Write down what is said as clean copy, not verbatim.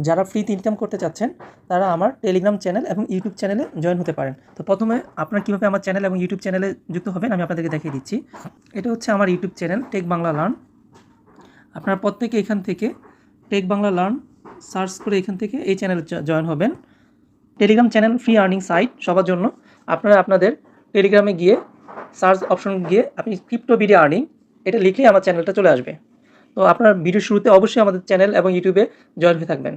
যারা ফ্রিতে ইনকাম করতে চাচ্ছেন তারা আমার টেলিগ্রাম চ্যানেল এবং ইউটিউব চ্যানেলে জয়েন হতে পারেন। তো প্রথমে আপনারা কীভাবে আমার চ্যানেল এবং ইউটিউব চ্যানেলে যুক্ত হবেন আমি আপনাদেরকে দেখিয়ে দিচ্ছি। এটা হচ্ছে আমার YouTube channel tech Bangla learn. আপনারা প্রত্যেকে এখান থেকে টেক বাংলা লার্ন সার্চ করে এখান থেকে এই চ্যানেলে জয়েন হবেন। Telegram channel free earning site সবার জন্য। আপনারা আপনাদের টেলিগ্রামে গিয়ে সার্চ অপশন গিয়ে আপনি ক্রিপ্টো ভিডিও আর্নিং এটা লিখলেই আমার চ্যানেলটা চলে আসবে। তো আপনার ভিডিওর শুরুতে অবশ্যই আমাদের চ্যানেল এবং ইউটিউবে জয়েন হয়ে থাকবেন।